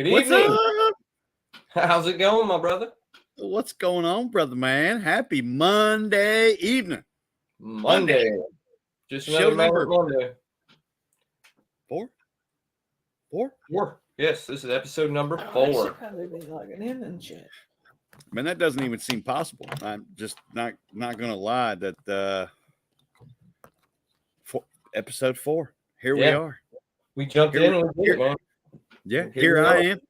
Good What's evening. up? How's it going, my brother? What's going on, brother man? Happy Monday evening. Monday. Just Show another number Monday. 4? Yes, this is episode number I 4. should probably be logging in and shit. Man, that doesn't even seem possible. I'm just not gonna lie that episode 4. Here we are. We jumped Here in and we did it, man. Yeah, Here here we I are. am.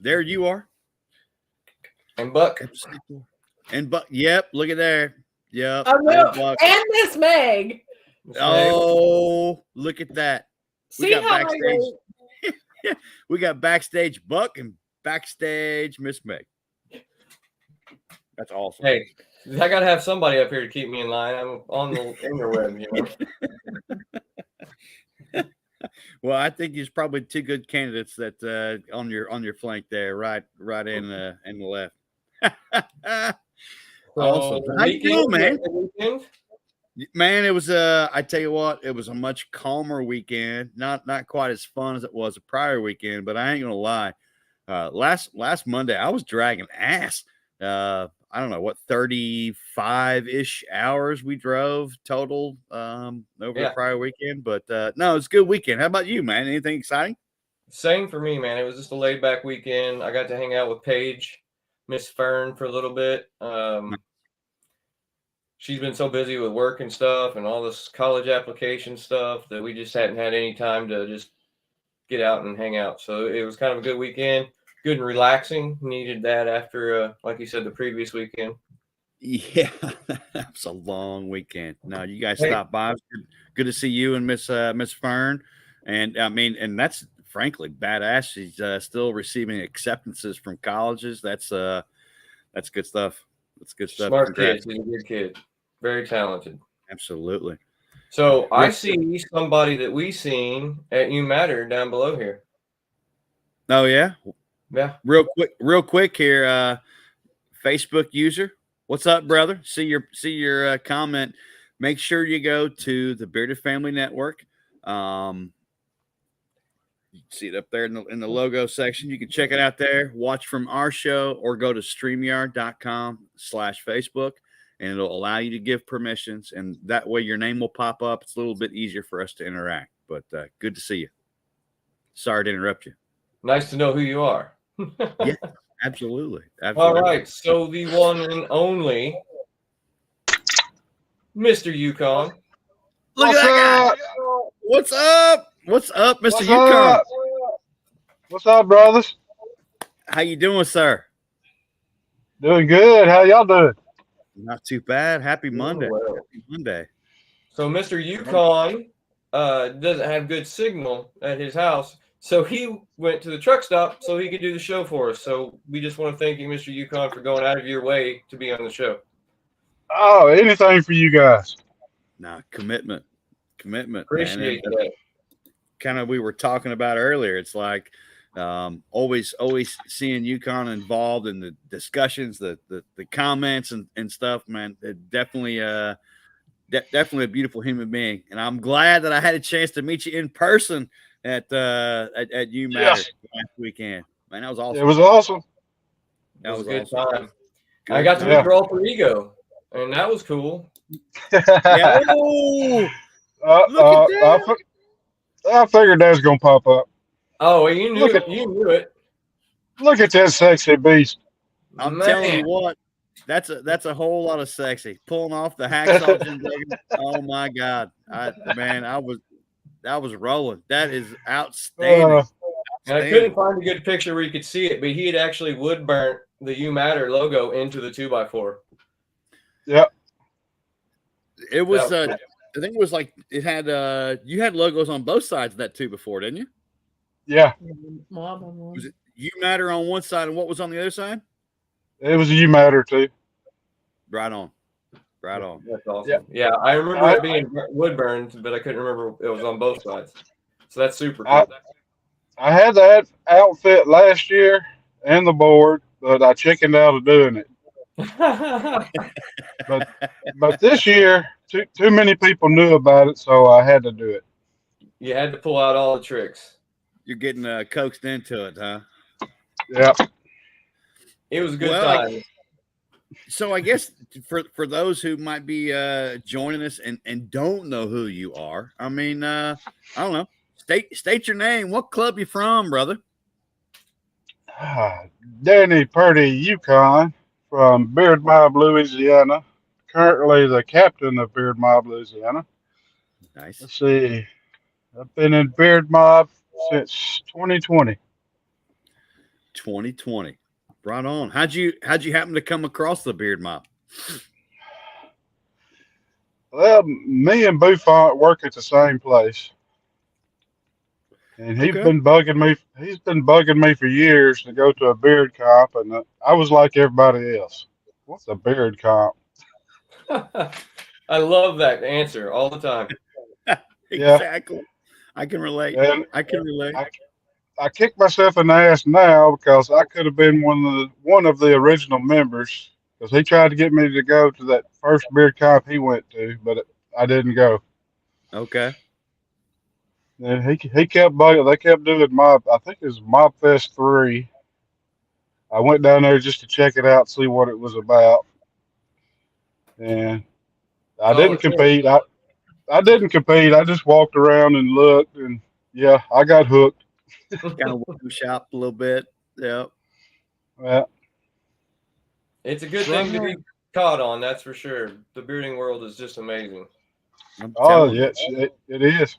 There you are. And Buck. Episode 4. And Buck, yep, look at there. Yep. I will. old Buck. And Miss Meg. Oh, look at that. See got how backstage. I wrote? We got backstage Buck and backstage Miss Meg. That's awesome. Hey, I got to have somebody up here to keep me in line. I'm on the interweb, Well, I think there's probably 2 good candidates that on your flank there, right in the left. Awesome. How you doing, man? Man, it was I tell you what, it was a much calmer weekend. Not quite as fun as it was a prior weekend, but I ain't gonna lie. Last Monday, I was dragging ass. I don't know what 35-ish hours we drove total over the prior weekend, but no, it's a good weekend. How about you, man? Anything exciting? Same for me, man. It was just a laid back weekend. I got to hang out with Paige, Miss Fern, for a little bit. She's been so busy with work and stuff and all this college application stuff that we just hadn't had any time to just get out and hang out. So it was kind of a good weekend, good and relaxing. Needed that after, like you said, the previous weekend. Yeah, that was a long weekend. No, you guys stopped by. It was good to see you and Miss Fern. And I mean, and that's frankly badass. She's still receiving acceptances from colleges. That's good stuff. That's good stuff. Smart kid. She's a good kid. Very talented. Absolutely. So I see somebody that we seen at You Matter down below here. Oh yeah? Yeah. Real quick here. Facebook user. What's up, brother? See your comment. Make sure you go to the Bearded Family Network. You see it up there in the logo section. You can check it out there. Watch from our show or go to StreamYard.com/Facebook, and it'll allow you to give permissions. And that way your name will pop up. It's a little bit easier for us to interact. But good to see you. Sorry to interrupt you. Nice to know who you are. Yeah, absolutely. All right. So the one and only Mr. Yukon. Look at that guy. What's up? What's up, Mr. Yukon? What's up, brothers? How you doing, sir? Doing good. How y'all doing? Not too bad. Happy Monday. Well. Happy Monday. So Mr. Yukon doesn't have good signal at his house, so he went to the truck stop so he could do the show for us. So we just want to thank you, Mr. Yukon, for going out of your way to be on the show. Oh, anything for you guys. Nah, commitment. Appreciate that. Kind of we were talking about earlier. It's like always seeing Yukon involved in the discussions, the comments and stuff, man. Definitely a beautiful human being. And I'm glad that I had a chance to meet you in person at You Matter last weekend. Man, that was awesome. It was awesome. That was a good awesome. time. I got to meet your alter ego, and that was cool. Yeah. Oh, look at that. I figured that was gonna pop up. Oh, well, you knew it. You knew it. Look at that sexy beast. I'm telling you what, that's a whole lot of sexy. Pulling off the hacksaw Jim Duggan. Oh my God. I was rolling. That is outstanding. And I couldn't find a good picture where you could see it, but he had actually wood burnt the You Matter logo into the 2x4. Yep. It was I think it was like it had you had logos on both sides of that too before, didn't you? Yeah. Was it You Matter on one side and what was on the other side? It was You Matter too. Right on. Right on. That's awesome. Yeah, I remember it being wood burned, but I couldn't remember it was on both sides. So that's super cool. I had that outfit last year and the board, but I chickened out of doing it. but this year, too many people knew about it, so I had to do it. You had to pull out all the tricks. You're getting coaxed into it, huh? Yeah. It was a good Well, time. So I guess for those who might be joining us and don't know who you are, I mean, I don't know. State your name. What club you from, brother? Danny Purdy Yukon from Beard Mob, Louisiana. Currently the captain of Beard Mob, Louisiana. Nice. Let's see. I've been in Beard Mob since 2020. 2020. Right on. How'd you happen to come across the Beard Mob? Well, me and Buffont work at the same place. And he's Okay. been bugging me. He's been bugging me for years to go to a beard comp, and I was like everybody else. What's a beard comp? I love that answer all the time. Exactly. I can relate. And I can relate. I kick myself in the ass now because I could have been one of the original members, because he tried to get me to go to that first beard comp he went to, but I didn't go. Okay. And he kept bugging. They kept doing Mob. I think it was Mob Fest 3. I went down there just to check it out, see what it was about, and I Oh, didn't compete. I didn't compete. I just walked around and looked, and yeah, I got hooked. Kind of shop a little bit. Yeah. Yeah. It's a good thing to be caught on, that's for sure. The bearding world is just amazing. Oh, yes, it is.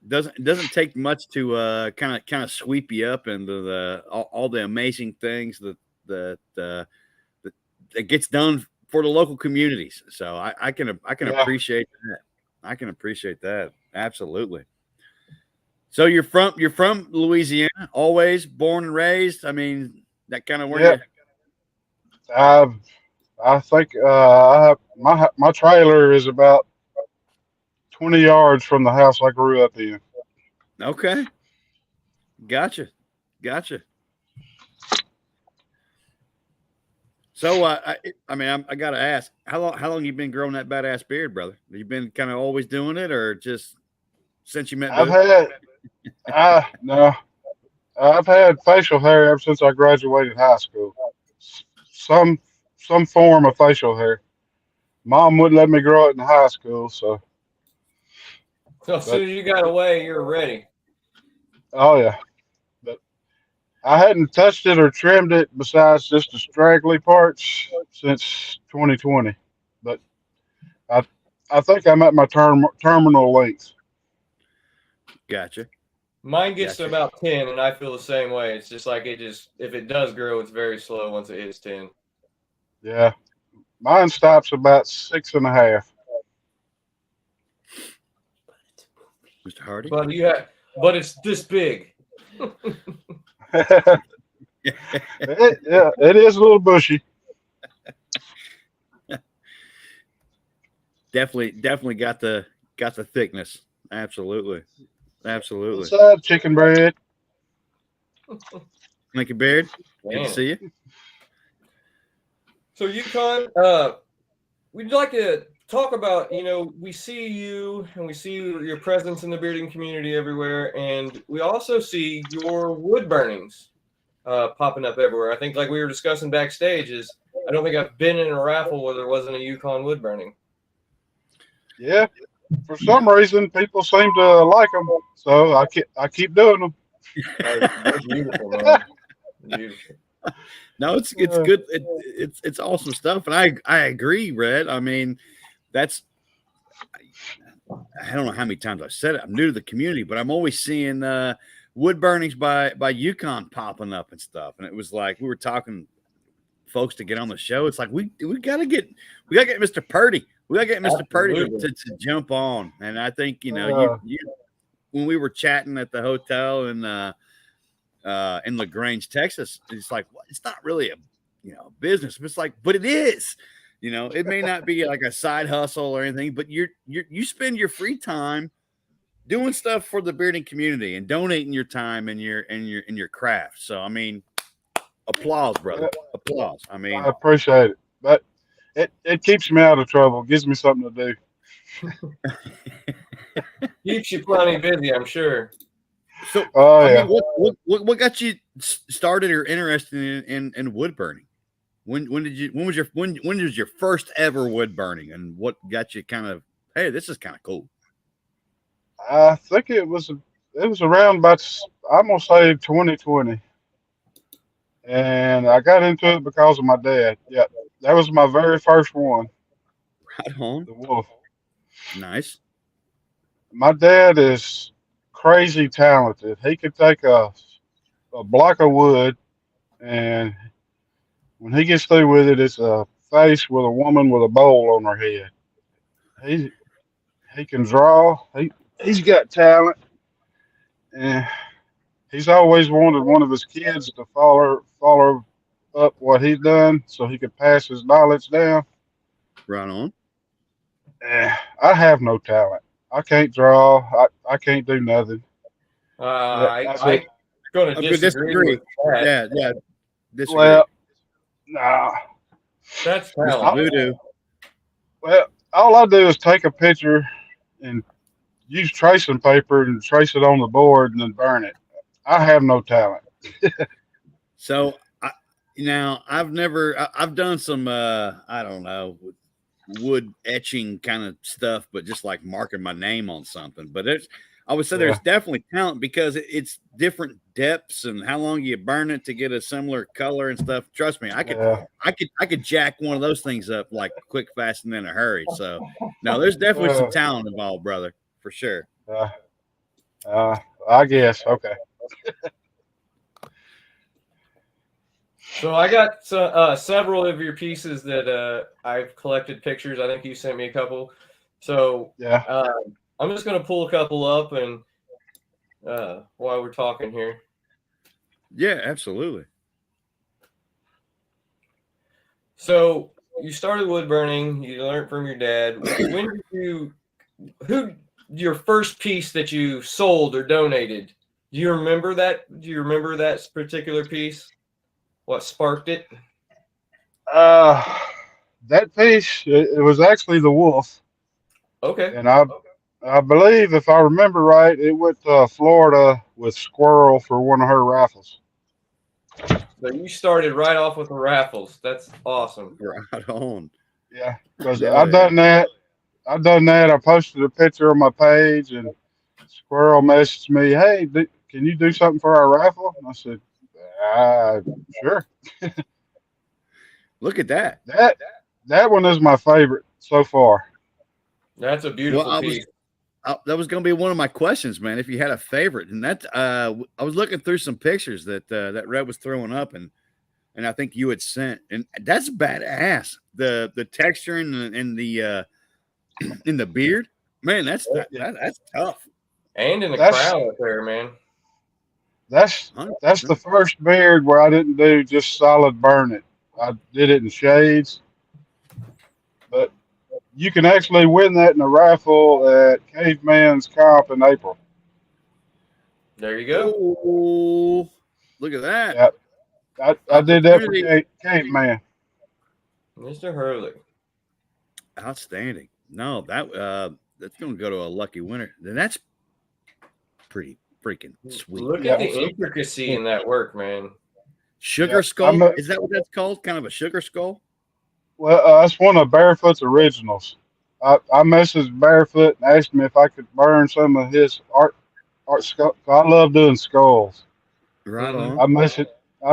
Doesn't take much to kind of sweep you up into the all the amazing things that gets done for the local communities. So I can appreciate that. I can appreciate that. Absolutely. So you're from Louisiana, always born and raised. I mean, that kind of where you. I think I have my trailer is about 20 yards from the house I grew up in. Okay. Gotcha. So I got to ask, how long you been growing that badass beard, brother? Have you been kind of always doing it, or just since you met? No, I've had facial hair ever since I graduated high school. Some form of facial hair. Mom wouldn't let me grow it in high school, so. So as soon as you got away, you're ready. Oh yeah, but I hadn't touched it or trimmed it besides just the straggly parts since 2020. But I think I'm at my terminal length. Gotcha. Mine gets to about 10, and I feel the same way. It's just like if it does grow, it's very slow once it hits 10. Yeah, mine stops about 6.5. Mr. Hardy. But it's this big. It is a little bushy. Definitely got the thickness. Absolutely. What's up, chicken bread? Thank you, Beard. Good to see you. So Yukon, we'd like to talk about, we see you and we see your presence in the bearding community everywhere, and we also see your wood burnings popping up everywhere. I think, like we were discussing backstage, I don't think I've been in a raffle where there wasn't a Yukon wood burning. Yeah, for some reason people seem to like them, so I keep doing them. They're beautiful, man. Beautiful. No, it's good. It's awesome stuff, and I agree, Red. I mean, I don't know how many times I've said it. I'm new to the community, but I'm always seeing wood burnings by Yukon popping up and stuff. And it was like we were talking folks to get on the show. It's like we gotta get Mr. Purdy. We gotta get Mr. Purdy to jump on. And I think you when we were chatting at the hotel in LaGrange, Texas, it's like it's not really a business, but it's like, but it is. It may not be like a side hustle or anything, but you spend your free time doing stuff for the bearding community and donating your time and your craft. So I mean, applause, brother. Applause. I mean, I appreciate it, but it keeps me out of trouble. Gives me something to do. Keeps you plenty busy, I'm sure. So, Oh I yeah. mean, what got you started or interested in wood burning? When was your first ever wood burning, and what got you kind of, hey, this is kind of cool? I think it was around about, I'm gonna say 2020, and I got into it because of my dad. Yeah, that was my very first one, Right on. the wolf. Nice. My dad is crazy talented. He could take a block of wood, and when he gets through with it, it's a face with a woman with a bowl on her head. He he can draw. He's got talent, and he's always wanted one of his kids to follow up what he's done, so he could pass his knowledge down. Right on. I have no talent. I can't draw. I can't do nothing. But I I'm said, going to I'm gonna disagree disagree. with that. Yeah, disagree. well, nah. That's Mr. talent. Voodoo. Well, all I do is take a picture and use tracing paper and trace it on the board and then burn it. I have no talent. So now I've done some I don't know, wood etching kind of stuff, but just like marking my name on something. But I would say there's Yeah. definitely talent because it's different depths and how long you burn it to get a similar color and stuff. Trust me, Yeah. I could jack one of those things up like quick, fast, and in a hurry. So no, there's definitely some talent involved, brother, for sure. Uh, I guess. Okay. So I got several of your pieces that I've collected pictures. I think you sent me a couple. So Yeah. I'm just going to pull a couple up and while we're talking here. Yeah, absolutely. So you started wood burning. You learned from your dad. When did your first piece that you sold or donated? Do you remember that? Do you remember that particular piece? What sparked it? That piece, it was actually the wolf, Okay. and I believe if I remember right, it went to Florida with Squirrel for one of her raffles. So you started right off with the raffles. That's awesome. Right on. Yeah, because Hell I've done that. I've done that. I posted a picture on my page, and Squirrel messaged me, "Hey, can you do something for our raffle?" And I said, "Sure." Look at that. That one is my favorite so far. That's a beautiful piece. That was going to be one of my questions, man. If you had a favorite, and that I was looking through some pictures that Red was throwing up, and I think you had sent, and that's badass. The texture and the in the beard, man. That's tough. And in the crowd up there, man. That's the first beard where I didn't do just solid burn it. I did it in shades, but you can actually win that in a raffle at Caveman's Comp in April. There you go. Oh, look at that. Yeah, I did that for Caveman. Mr. Hurley. Outstanding. No, that's going to go to a lucky winner. Then that's pretty freaking sweet. Look at the intricacy in that work, man. Sugar skull? Is that what that's called? Kind of a sugar skull? Well, that's one of Barefoot's originals. I messaged Barefoot and asked him if I could burn some of his art skull. I love doing skulls. Right on. I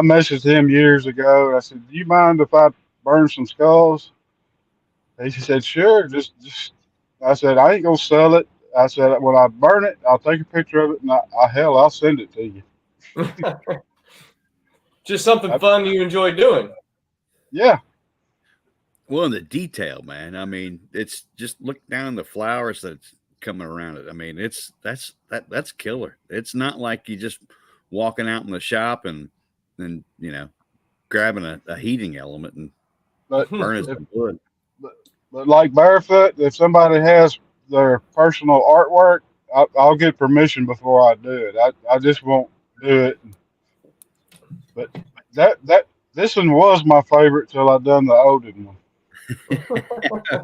messaged him years ago. I said, "Do you mind if I burn some skulls?" He said, "Sure." Just. I said, "I ain't gonna sell it." I said, "When I burn it, I'll take a picture of it, and I'll send it to you." Just something fun you enjoy doing. Yeah. Well, in the detail, man. I mean, it's just look down the flowers that's coming around it. I mean, that's killer. It's not like you just walking out in the shop and grabbing a heating element and burning some wood. But like Barefoot, if somebody has their personal artwork, I'll get permission before I do it. I just won't do it. But this one was my favorite till I done the Odin one.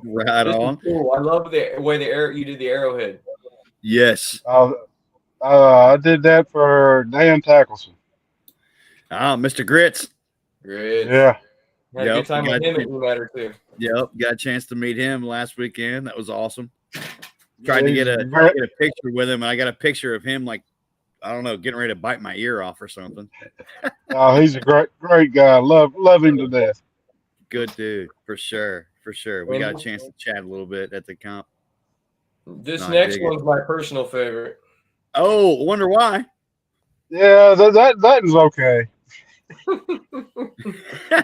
Right on. Cool. I love the way you did the arrowhead. Yes. I did that for Dan Tackleson. Oh, Mr. Grits. Great. Yeah. Had a good time with him at No Matter too. Yep, got a chance to meet him last weekend. That was awesome. Yeah, Tried to get a picture with him, and I got a picture of him like, I don't know, getting ready to bite my ear off or something. Oh, he's a great guy. Love him to death. Good dude, for sure. For sure. We got a chance to chat a little bit at the comp. This next one's my personal favorite. Oh, wonder why. Yeah, that is okay.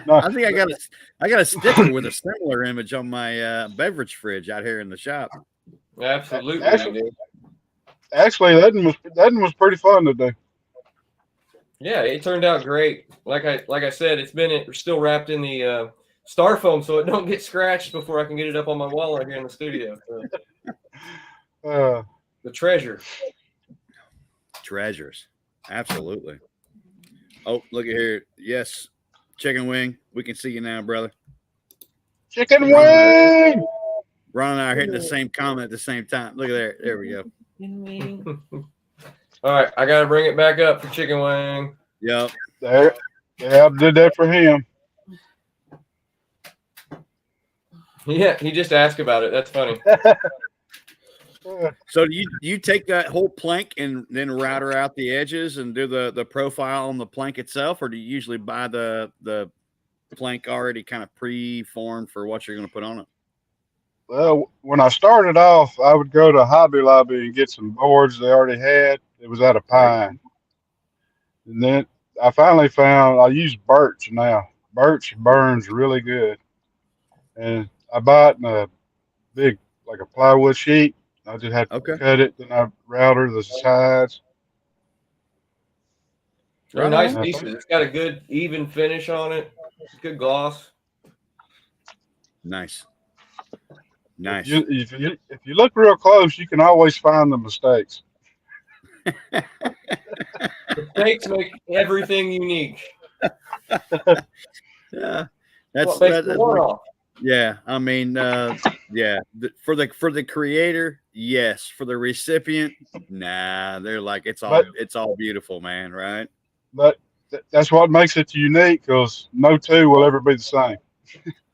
No. I think I got a sticker with a similar image on my beverage fridge out here in the shop. Absolutely. Actually, that one was pretty fun to do. Yeah, it turned out great. Like I said, it's still wrapped in the styrofoam, so it don't get scratched before I can get it up on my wall right here in the studio. So, the treasure. Treasures. Absolutely. Oh, look at here. Yes. Chicken wing. We can see you now, brother. Chicken wing. Ron and I are hitting the same comment at the same time. Look at there. There we go. All right, I gotta bring it back up for chicken wing. Yep. There. Yeah, I did that for him. Yeah, he just asked about it. That's funny. So do you take that whole plank and then router out the edges and do the profile on the plank itself, or do you usually buy the plank already kind of pre-formed for what you're going to put on it? Well, when I started off, I would go to Hobby Lobby and get some boards they already had. It was out of pine. And then I finally found I use birch now. Birch burns really good. And I bought in a big, like a plywood sheet. I just had to cut it, then I router the sides. They're nice pieces. It's got a good even finish on it. Good gloss. Nice. Nice. If you look real close, you can always find the mistakes. Mistakes make everything unique. Yeah, yeah. I mean, yeah. For the creator, yes. For the recipient, nah. They're like it's all beautiful, man. Right? But that's what makes it unique, because no two will ever be the same.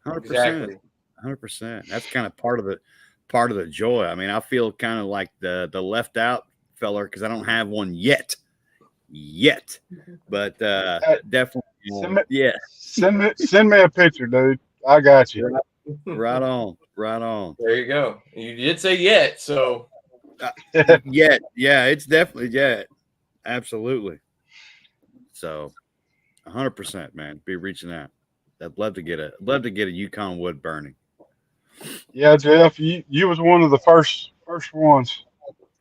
100%. 100%. That's kind of part of the joy. I mean, I feel kind of like the left out feller because I don't have one yet, but definitely, send me a picture, dude. I got you. Right on. There you go. You did say yet, so yet, yeah, it's definitely yet, absolutely. So, 100%, man. Be reaching out. I'd love to get a Yukon wood burning. Yeah, Jeff, you was one of the first ones.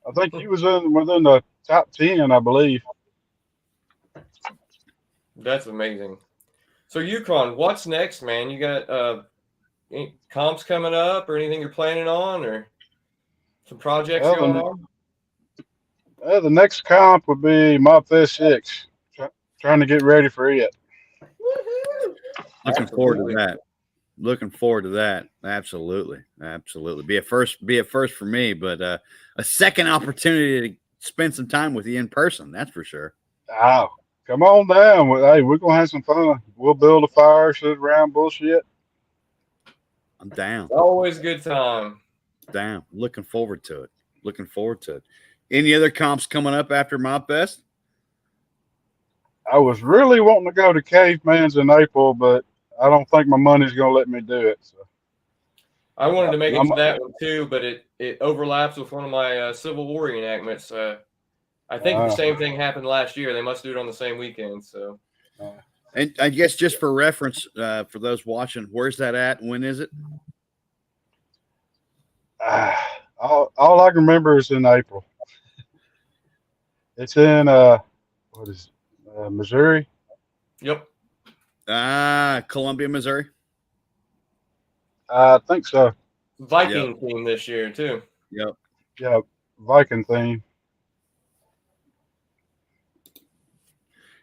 I think you was within the top 10, I believe. That's amazing. So Yukon, what's next, man? You got any comps coming up, or anything you're planning on, or some projects going on? The next comp would be Mob Fest 6. Trying to get ready for it. Looking forward to that. Absolutely. Be a first for me, but a second opportunity to spend some time with you in person. That's for sure. Oh, come on down. Hey, we're gonna have some fun. We'll build a fire, sit around, bullshit. I'm down. Always a good time. Down. Looking forward to it. Any other comps coming up after Mob Fest? I was really wanting to go to Caveman's in April, but I don't think my money's gonna let me do it. So. I wanted to make it to that one too, but it overlaps with one of my Civil War reenactments. I think the same thing happened last year. They must do it on the same weekend. So, and I guess just for reference, for those watching, where's that at? When is it? All I can remember is in April. It's in what is it? Missouri. Yep. Columbia, Missouri. I think so. Viking theme this year too. Yep. Yeah, Viking theme.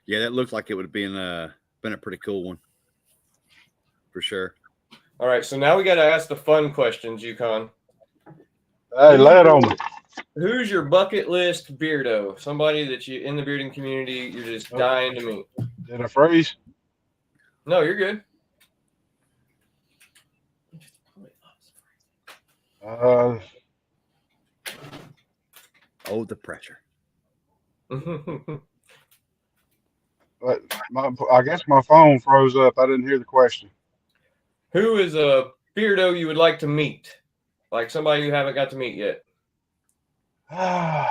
Yeah, that looked like it would have been a pretty cool one, for sure. All right, so now we got to ask the fun questions, Yukon. Hey, lay it on me. Who's your bucket list beardo? Somebody that you in the bearding community you're just dying to meet. Did I freeze? No, you're good. Uh, Oh, the pressure. but I guess my phone froze up. I didn't hear the question. Who is a beardo you would like to meet? Like somebody you haven't got to meet yet. I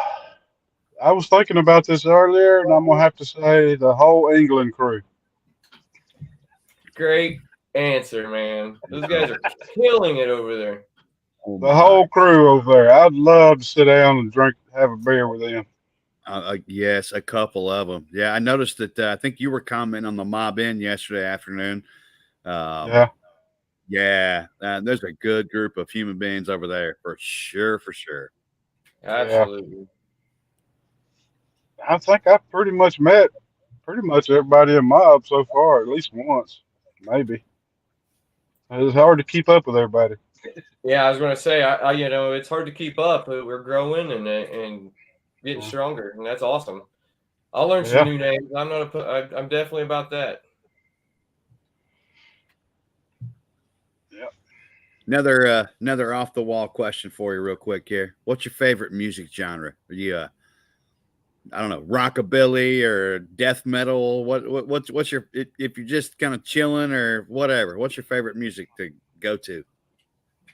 was thinking about this earlier, and I'm gonna have to say the whole England crew. Great answer, man. Those guys are killing it over there. Oh, The whole crew over there. I'd love to sit down and have a beer with them. Yes, a couple of them. Yeah, I noticed that. I think you were commenting on the Mob Inn yesterday afternoon. Yeah. Yeah, there's a good group of human beings over there for sure. For sure. Absolutely. I think I've pretty much met pretty much everybody in Mob so far, at least once, maybe. It's hard to keep up with everybody. Yeah, I was going to say, I it's hard to keep up. But we're growing and getting stronger, and that's awesome. I'll learn some new names. I'm definitely about that. Yeah. Another off the wall question for you, real quick here. What's your favorite music genre? Are you I don't know, rockabilly or death metal? What's your if you're just kind of chilling or whatever? What's your favorite music to go to?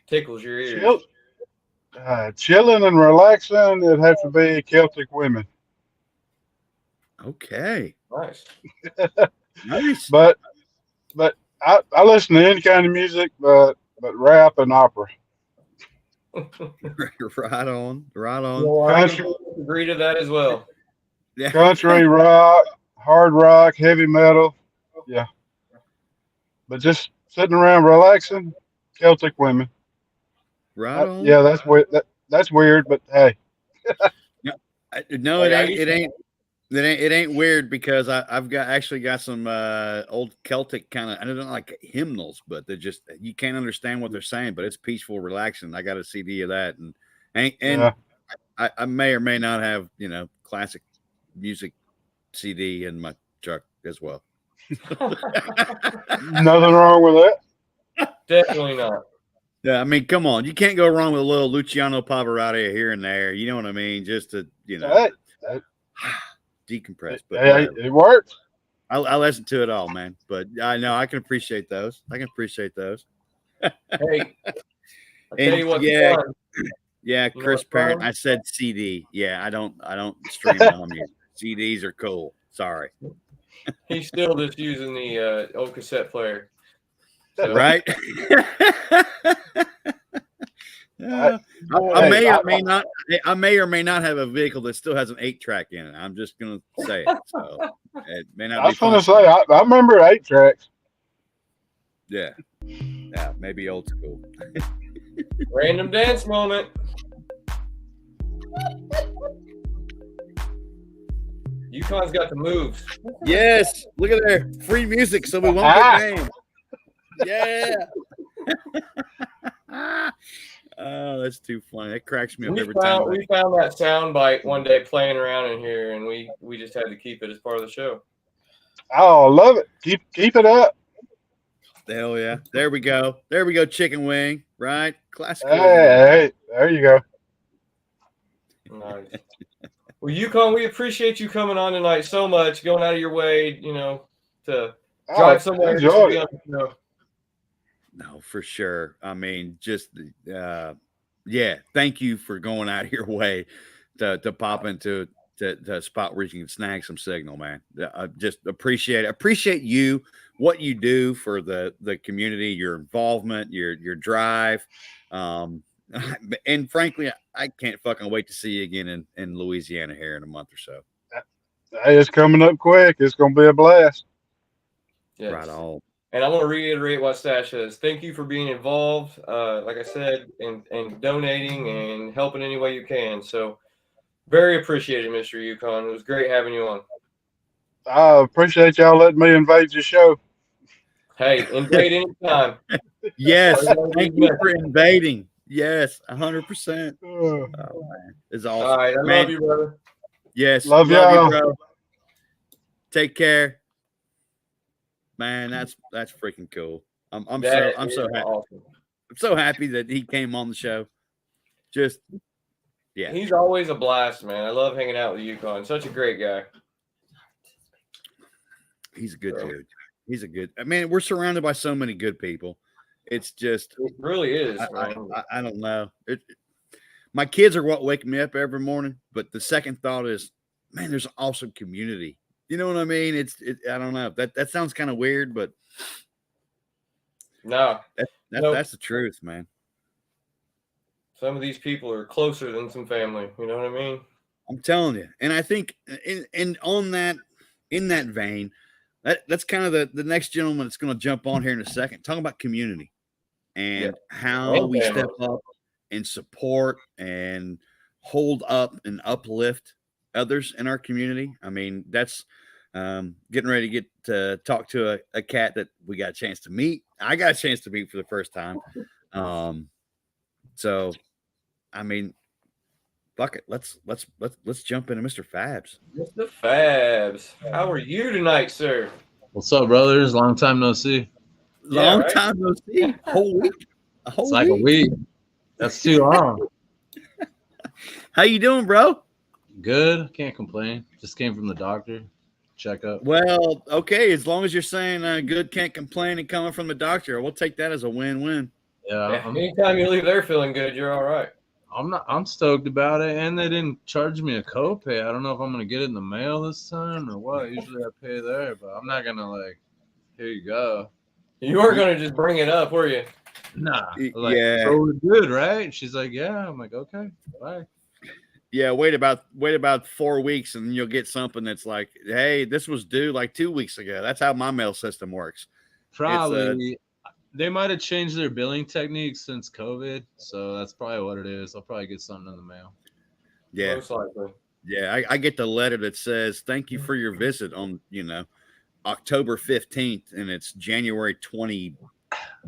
Tickles your ears. Chilling and relaxing, it'd have to be Celtic women. Okay. Nice. Nice. But I listen to any kind of music, but rap and opera. Right on. Well, I can agree to that as well. Yeah. Country, rock, hard rock, heavy metal. Yeah. But just sitting around relaxing, Celtic women. Right on. Yeah, that's weird. That's weird, but hey. No, it ain't weird because I've actually got some old Celtic kind of, I don't know, like hymnals, but they're just, you can't understand what they're saying, but it's peaceful, relaxing. I got a CD of that, and Yeah. I may or may not have classic music CD in my truck as well. Nothing wrong with that. Definitely not. Yeah, I mean, come on, you can't go wrong with a little Luciano Pavarotti here and there. You know what I mean? Just to decompress. But it works. I listen to it all, man. But I know I can appreciate those. Hey, and you what, yeah, Chris Parent. I said CD. Yeah, I don't stream on music. CDs are cool. Sorry. He's still just using the old cassette player. So. Right? I may or may not have a vehicle that still has an 8-track in it. I'm just gonna say it. So it may not. I was gonna say I remember 8 tracks. Yeah, maybe old school. Random dance moment. Yukon's got the moves. Yes, look at there, free music, so we won't get named. Yeah. Oh, that's too funny. That cracks me up every time. We found that sound bite one day playing around in here, and we just had to keep it as part of the show. Oh, love it. Keep it up. Hell yeah. There we go. Chicken wing, right? Classic. Hey, there you go. Nice. Well, Yukon, we appreciate you coming on tonight so much, going out of your way, to drive somewhere. Enjoy it. No, for sure. I mean, just thank you for going out of your way to pop into a spot where you can snag some signal, man. I just appreciate you, what you do for the community, your involvement, your drive. And frankly, I can't fucking wait to see you again in Louisiana here in a month or so. Hey, it's coming up quick. It's gonna be a blast. Yes. Right on. And I want to reiterate what Stash says. Thank you for being involved, like I said, and donating and helping any way you can. So very appreciated, Mr. Yukon. It was great having you on. I appreciate y'all letting me invade your show. Hey, invade anytime. Yes, thank you for invading. Yes, 100%. Oh, man. It's awesome. All right, I man, love you, brother. Yes, Love you, y'all. bro. Take care, man. That's freaking cool. I'm so happy. Awesome. I'm so happy that he came on the show. Just yeah, He's always a blast, man. I love hanging out with Yukon. Such a great guy. he's a good dude. He's a good. I mean, we're surrounded by so many good people. It's just It really is, I man. don't know. My kids are what wake me up every morning. But the second thought is, man, there's an awesome community. You know what I mean? I don't know. That sounds kind of weird, but No, that's the truth, man. some of these people are closer than some family. You know what I mean? I'm telling you. And I think in that vein, that's kind of the next gentleman that's going to jump on here in a second. Talking about community and how And we family. step up and support and hold up and uplift others in our community. I mean, that's getting ready to get to talk to a cat that we got a chance to meet. I got a chance to meet for the first time. So, I mean, fuck it. Let's jump into Mr. Fabs. Mr. Fabs, how are you tonight, sir? What's up, brothers? Long time no see. Yeah, Long right? time no see. Whole week. It's like a week. That's too long. How you doing, bro? Good. Can't complain. Just came from the doctor. Checkup. Well, okay. As long as you're saying good, can't complain, and coming from the doctor, we'll take that as a win-win. Yeah. Anytime you leave there feeling good, you're all right. I'm stoked about it, and they didn't charge me a copay. I don't know if I'm gonna get it in the mail this time or what. Usually I pay there, but I'm not gonna here you go. You weren't going to just bring it up, were you? Nah. Yeah. So we're good, right? She's like, yeah. I'm like, okay, bye. Yeah, wait about 4 weeks and you'll get something that's like, hey, this was due like 2 weeks ago. That's how my mail system works. Probably. They might have changed their billing techniques since COVID, so that's probably what it is. I'll probably get something in the mail. Yeah. Most likely. Yeah, I get the letter that says, thank you for your visit on, October 15th, and it's January 29th.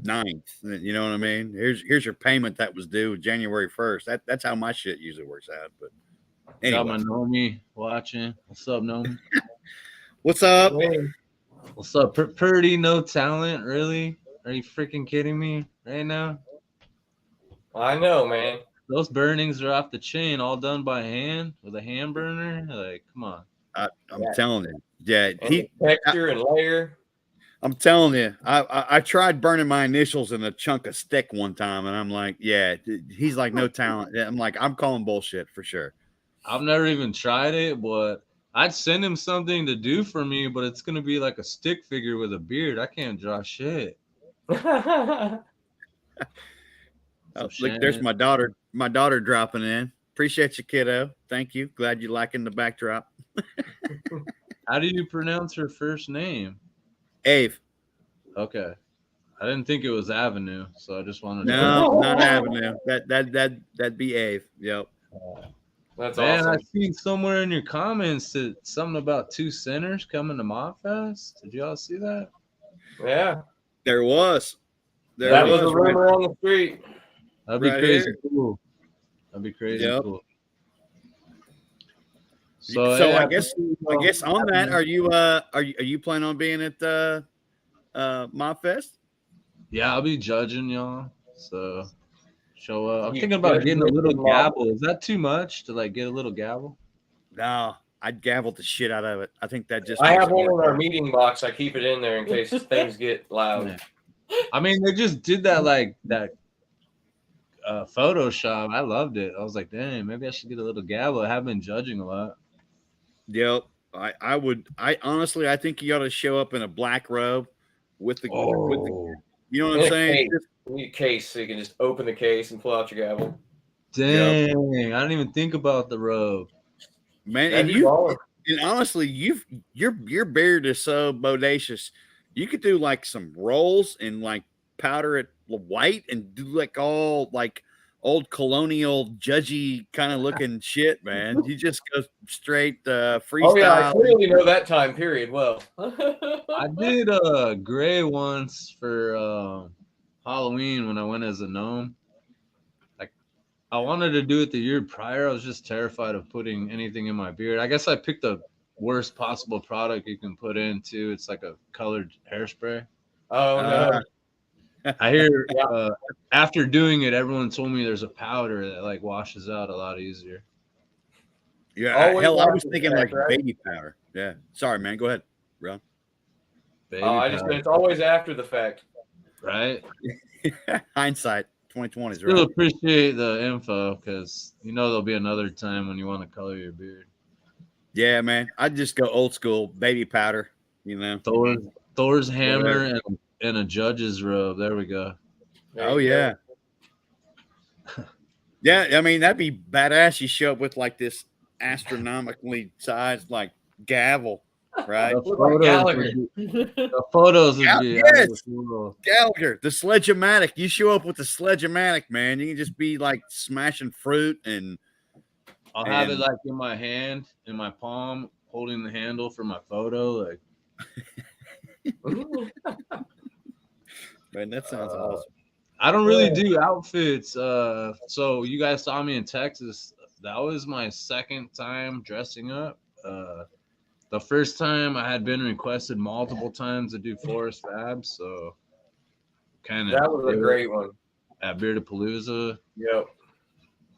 You know what I mean? Here's your payment that was due January 1st. That's how my shit usually works out. But anyway. Got my Nomi watching. What's up, Nomi? What's up? What's up? Purdy, no talent, really? Are you freaking kidding me right now? I know, man. Those burnings are off the chain, all done by hand with a hand burner. Like, come on. I'm telling you. Yeah, texture and layer. I'm telling you, I tried burning my initials in a chunk of stick one time, and I'm like, yeah, he's like, no talent. I'm like, I'm calling bullshit for sure. I've never even tried it, but I'd send him something to do for me, but it's gonna be like a stick figure with a beard. I can't draw shit. Look, there's my daughter. My daughter dropping in. Appreciate you, kiddo. Thank you. Glad you liking the backdrop. How do you pronounce her first name? Ave. Okay. I didn't think it was Avenue, so I just wanted to No, not Avenue. That'd be Ave. Yep. That's Man, awesome. I seen somewhere in your comments that something about 2 centers coming to Mobfest. Did y'all see that? Yeah. There was. That was a rumor on the street. That'd be Right crazy here. cool. That'd be crazy Yep. cool. So yeah, I guess on that, are you planning on being at Mobfest? Yeah, I'll be judging y'all. So show up. I'm You thinking about getting a judging little Mob. gavel. Is that too much to get a little gavel? No, I'd gavel the shit out of it. I think that just I makes have it one more in our fun. meeting box. I keep it in there in case things get loud. Yeah. I mean, they just did that Photoshop. I loved it. I was like, dang, maybe I should get a little gavel. I have been judging a lot. Yep. I honestly, I think you ought to show up in a black robe with the you know what I'm saying? You need a case so you can just open the case and pull out your gavel. Dang, I didn't even think about the robe. Man, That'd and be baller. and honestly, your beard is so bodacious. You could do like some rolls and like powder it white and do like all like old colonial judgy kind of looking shit, man. You just go straight freestyle. Oh yeah, I clearly know that time period well. I did gray once for Halloween when I went as a gnome. I wanted to do it the year prior. I was just terrified of putting anything in my beard. I guess I picked the worst possible product you can put in too. It's like a colored hairspray. Oh no. I hear Yeah. after doing it, everyone told me there's a powder that like washes out a lot easier. Yeah, Always hell, I was after the thinking fact, like right? baby powder. Yeah, sorry, man. Go ahead, Ron. Baby I just said powder, it's always after the fact. right? Hindsight 2020s, Still right? appreciate the info because there'll be another time when you want to color your beard. Yeah, man. I'd just go old school baby powder. You know. Thor's hammer and a judge's robe. There we go. There Oh you go. yeah. Yeah, I mean that'd be badass. You show up with like this astronomically sized like gavel, right? The Look like Gallagher. photos would be out of Yes. this world. Gallagher, the sledge-o-matic. You show up with the sledge-o-matic, man. You can just be like smashing fruit and I'll have it like in my hand, in my palm, holding the handle for my photo. Like, man, that sounds awesome. I don't really do outfits. So you guys saw me in Texas. That was my second time dressing up. The first time I had been requested multiple times to do Forest Fab, so kind of That was a great one. at Beardapalooza. Yep.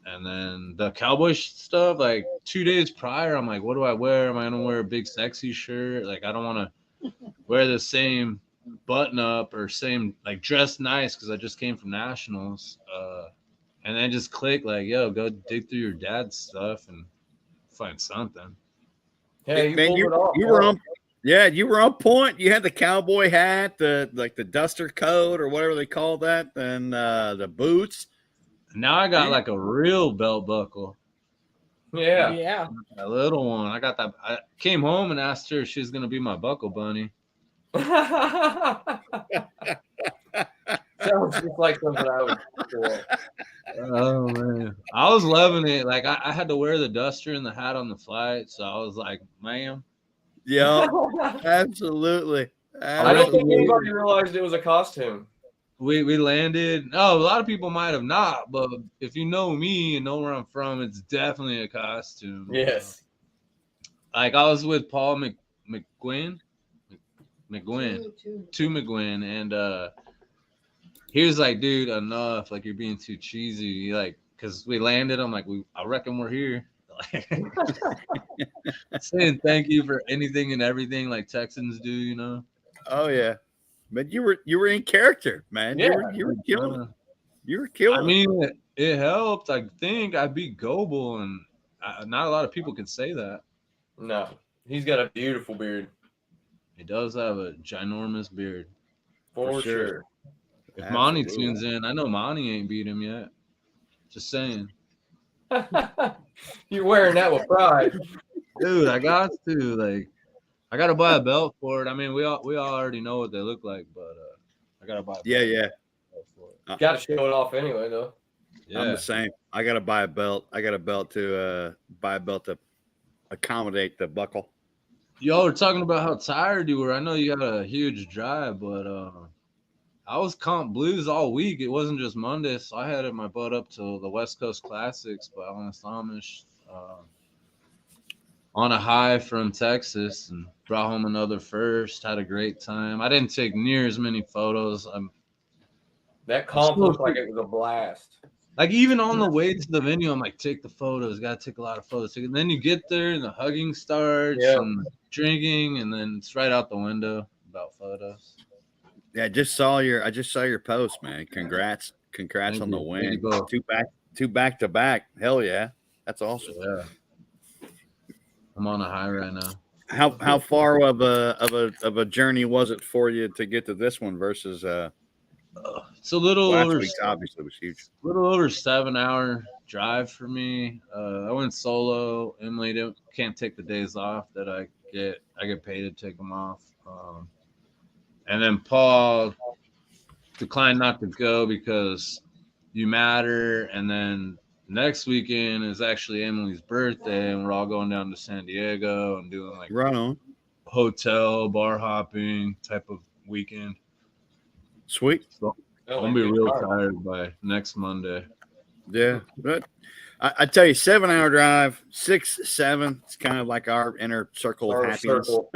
And then the cowboy stuff, like 2 days prior, I'm like, what do I wear? Am I gonna wear a big sexy shirt? Like, I don't want to wear the same button up or same like dress nice because I just came from nationals. And then just click like, yo, go dig through your dad's stuff and find something. Hey, Man, you pulled it off. you were on. Yeah, you were on point. You had the cowboy hat, the duster coat or whatever they call that, and the boots. Now I got like a real belt buckle, Yeah. Yeah. a little one. I got that. I came home and asked her if she's gonna be my buckle bunny. Sounds just like something I would do. Oh man, I was loving it. Like I had to wear the duster and the hat on the flight, so I was like, ma'am. Yeah, absolutely. I don't think anybody realized it was a costume. We landed. Oh, a lot of people might have not, but if you know me and know where I'm from, it's definitely a costume. Yes. Like I was with Paul McGuinn, and he was like, dude, enough. Like, you're being too cheesy. Like, because we landed, I'm like, I reckon we're here. Saying thank you for anything and everything like Texans do, you know? Oh yeah, but you were in character, man. Yeah. You were killing it. You were killing. I mean, it helped. I think I beat Goebel, and not a lot of people can say that. No, he's got a beautiful beard. He does have a ginormous beard. For sure. If Monty tunes in, I know Monty ain't beat him yet. Just saying. You're wearing that with pride. Dude, I got to. Like, I got to buy a belt for it. I mean, we all already know what they look like, but I got to buy a belt. Yeah. For it. Got to show it off anyway, though. Yeah. I'm the same. I got to buy a belt. I got a belt to buy a belt to accommodate the buckle. Y'all were talking about how tired you were. I know you had a huge drive, but I was comp blues all week. It wasn't just Monday, so I had my butt up to the West Coast Classics by Honest Amish on a high from Texas, and brought home another first. Had a great time. I didn't take near as many photos. That comp looked like it was a blast. Like, even on the way to the venue, I'm like, take the photos. Got to take a lot of photos. And then you get there, and the hugging starts, and drinking, and then it's right out the window about photos. Yeah, I just saw your post, man. Congrats Thank on the you. win. Thank you. Two back to back. Hell yeah, that's awesome. Yeah, I'm on a high right now. How far of a journey was it for you to get to this one versus It's a little last over. week's? Obviously, was huge. Little over 7-hour drive for me. I went solo. Emily can't take the days off that I get. I get paid to take them off. And then Paul declined not to go because you matter. And then next weekend is actually Emily's birthday, and we're all going down to San Diego and doing like Right on. hotel bar hopping type of weekend. Sweet. So I'm gonna be real tired by next Monday. Yeah, but I tell you, 7 hour drive, 6, 7. It's kind of like our inner circle of Our happiness. circle.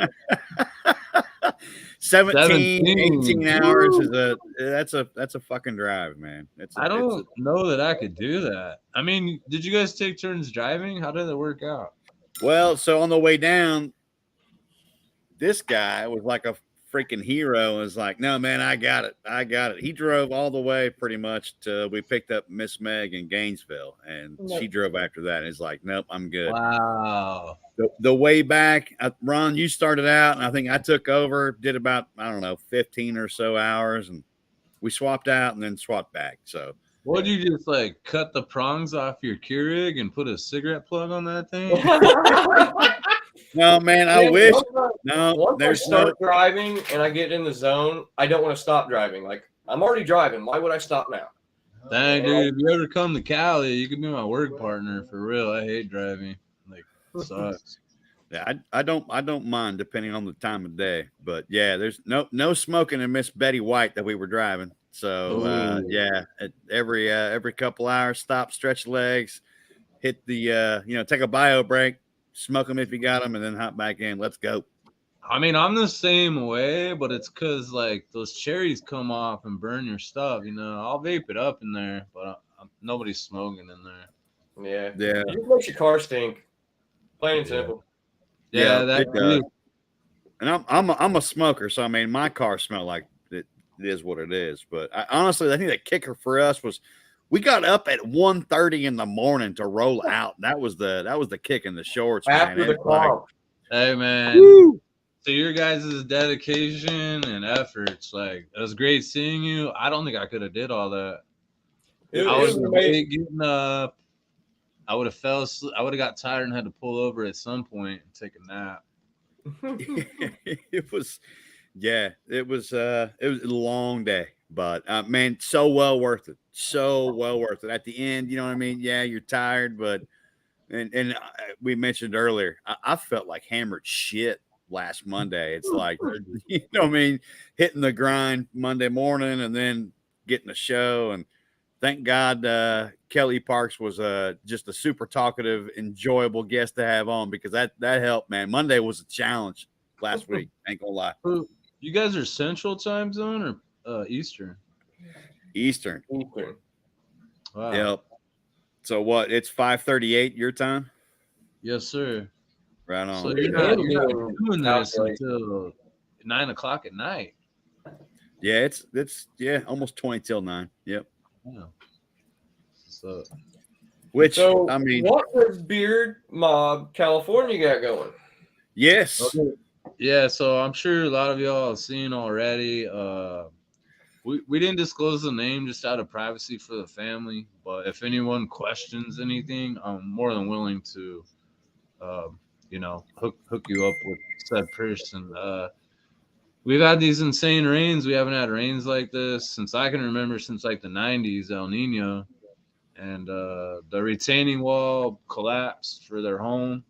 17, 18 hours Woo! is that's a fucking drive, man. I don't know that I could do that. I mean, did you guys take turns driving? How did it work out? Well, so on the way down, this guy was like a freaking hero and was like, no, man, I got it. He drove all the way pretty much to we picked up Miss Meg in Gainesville, and she drove after that. And he's like, nope, I'm good. Wow. The way back, Ron, you started out, and I think I took over, did about, I don't know, 15 or so hours, and we swapped out and then swapped back. So What, you just like cut the prongs off your Keurig and put a cigarette plug on that thing? no, man, I wish. No, Once I start driving and I get in the zone, I don't want to stop driving. Like, I'm already driving. Why would I stop now? Dang, dude, if you ever come to Cali, you can be my work partner for real. I hate driving. Like, it sucks. Yeah, I don't mind depending on the time of day, but yeah, there's no smoking in Miss Betty White that we were driving. So yeah, every couple hours, stop, stretch legs, hit the take a bio break, smoke them if you got them, and then hop back in. Let's go. I mean, I'm the same way, but it's because like those cherries come off and burn your stuff. I'll vape it up in there, but nobody's smoking in there. Yeah. It makes your car stink. Plain and simple. Yeah, that does. And I'm a smoker, so I mean, my car smelled like it is what it is. But honestly, I think the kicker for us was we got up at 1:30 in the morning to roll out. That was the kick in the shorts. After the call. Hey man. Woo! So your guys' dedication and efforts, like, it was great seeing you. I don't think I could have did all that. I was getting up. I would have fell asleep. I would have got tired and had to pull over at some point and take a nap. It was a long day, but man, so well worth it. So well worth it. At the end, you know what I mean? Yeah, you're tired, but and we mentioned earlier, I felt like hammered shit last Monday. It's like, you know what I mean, hitting the grind Monday morning and then getting the show. And thank God Kelly Parks was just a super talkative, enjoyable guest to have on, because that helped, man. Monday was a challenge last week. Ain't gonna lie. You guys are Central Time Zone or Eastern? Eastern. Wow. Yep. So what? It's 5:38 your time? Yes, sir. Right on. So you're not doing this until 9 o'clock at night. Yeah, it's almost 20 till 9. Yep. Yeah. So, I mean, what does Beard Mob California got going? Yes. Okay. Yeah, so I'm sure a lot of y'all have seen already. We didn't disclose the name just out of privacy for the family, but if anyone questions anything, I'm more than willing to hook you up with said person. We've had these insane rains. We haven't had rains like this since I can remember, since like the 90s, El Nino. And the retaining wall collapsed for their home,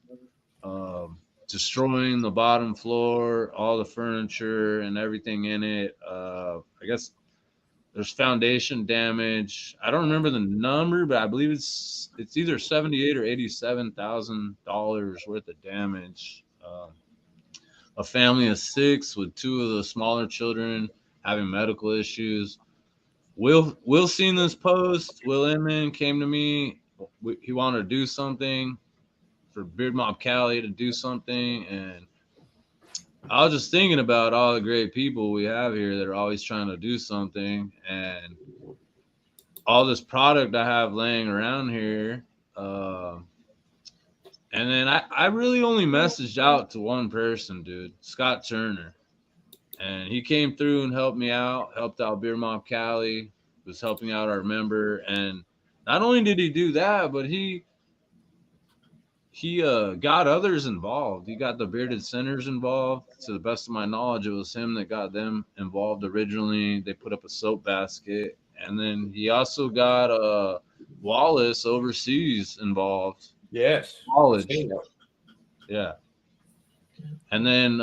destroying the bottom floor, all the furniture and everything in it. I guess there's foundation damage. I don't remember the number, but I believe it's either $78,000 or $87,000 worth of damage. A family of 6 with 2 of the smaller children having medical issues. Will seen this post. Will Inman came to me. He wanted to do something for Beard Mob Cali, to do something, and I was just thinking about all the great people we have here that are always trying to do something, and all this product I have laying around here. And then I really only messaged out to one person, dude, Scott Turner. And he came through and helped me out, helped out Beer Mob Cali, was helping out our member. And not only did he do that, but he got others involved. He got the Bearded Sinners involved. To the best of my knowledge, it was him that got them involved originally. They put up a soap basket. And then he also got Wallace overseas involved. Yes. College. Yeah. And then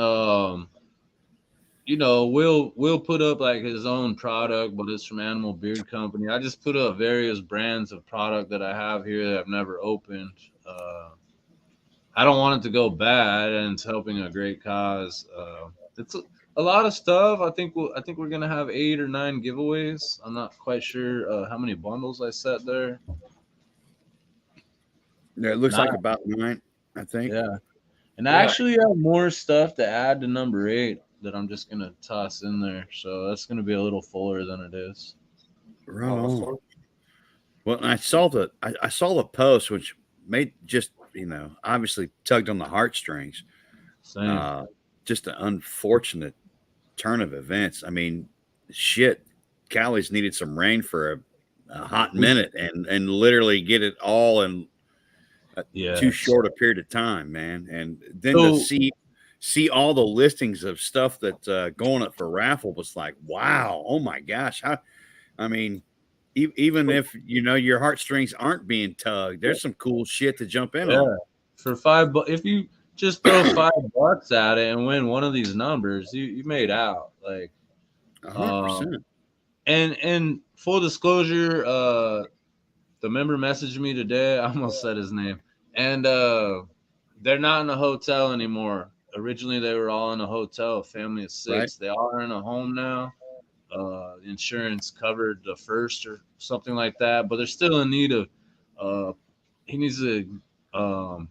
Will put up like his own product, but it's from Animal Beard Company. I just put up various brands of product that I have here that I've never opened. I don't want it to go bad, and it's helping a great cause. It's a lot of stuff. I think we're gonna have 8 or 9 giveaways. I'm not quite sure how many bundles I set there. Yeah, it looks like about 9, I think. Yeah, and I actually have more stuff to add to number 8 that I'm just gonna toss in there. So that's gonna be a little fuller than it is. Right on. Well, I saw the post, which made just obviously tugged on the heartstrings. Same. Just an unfortunate turn of events. I mean, shit, Cali's needed some rain for a hot minute, and literally get it all in too short a period of time, man. And then to see all the listings of stuff that's going up for raffle was like, wow, oh my gosh. I mean, even if your heartstrings aren't being tugged, there's some cool shit to jump in on. For $5, if you just throw $5 at it and win one of these numbers, you made out. Like 100%. And full disclosure, the member messaged me today. I almost said his name. And they're not in a hotel anymore. Originally, they were all in a hotel, a family of 6. Right. They are in a home now. Insurance covered the first or something like that, but they're still in need of he needs to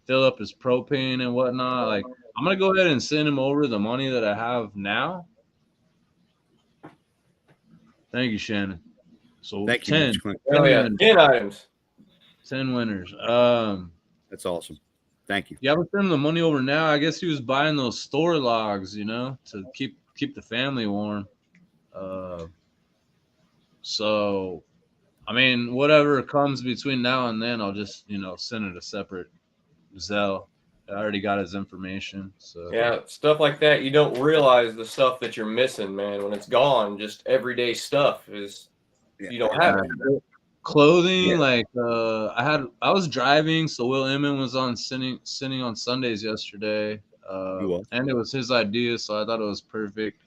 fill up his propane and whatnot. Like, I'm gonna go ahead and send him over the money that I have now. Thank you, Shannon. So thank 10 you. 10 items, 10 winners. That's awesome. Thank you. Yeah, I'm sending the money over now. I guess he was buying those store logs, to keep the family warm. So, I mean, whatever comes between now and then, I'll just, send it a separate Zelle. I already got his information. So yeah, stuff like that. You don't realize the stuff that you're missing, man. When it's gone, just everyday stuff is you don't have it. Clothing, like I was driving, so Will Emmon was on sitting on Sundays yesterday. And it was his idea, so I thought it was perfect.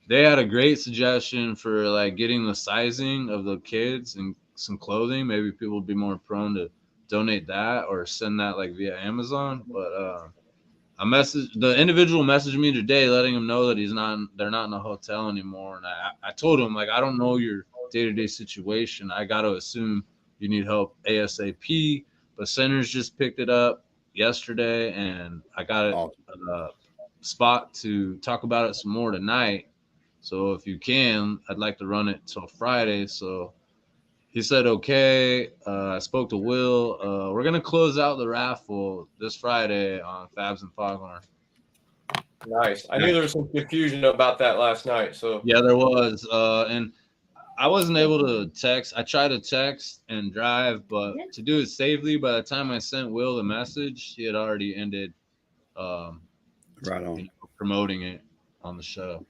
They had a great suggestion for like getting the sizing of the kids and some clothing. Maybe people would be more prone to donate that or send that like via Amazon. But the individual messaged me today letting him know that they're not in a hotel anymore. And I told him, like, I don't know your day-to-day situation. I got to assume you need help ASAP. But Centers just picked it up yesterday, and I got a spot to talk about it some more tonight. So if you can, I'd like to run it till Friday. So he said, okay. I spoke to Will. We're going to close out the raffle this Friday on Fabs and Foghorn. Nice. I knew there was some confusion about that last night. So yeah, there was. And I wasn't able to text. I tried to text and drive, but to do it safely, by the time I sent Will the message, he had already ended right on promoting it on the show.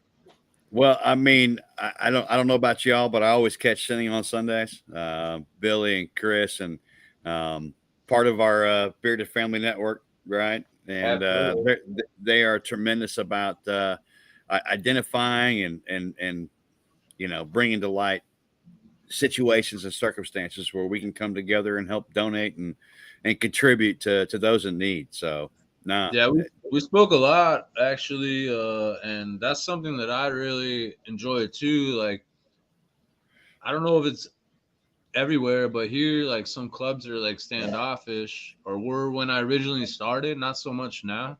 Well, I mean, I don't know about y'all, but I always catch Sending on Sundays. Billy and Chris, and part of our Bearded Family Network, right? And they are tremendous about identifying and bringing to light situations and circumstances where we can come together and help donate and contribute to those in need. So. Yeah, we spoke a lot actually, and that's something that I really enjoy too. Like, I don't know if it's everywhere, but here, like, some clubs are like standoffish, or were when I originally started, not so much now.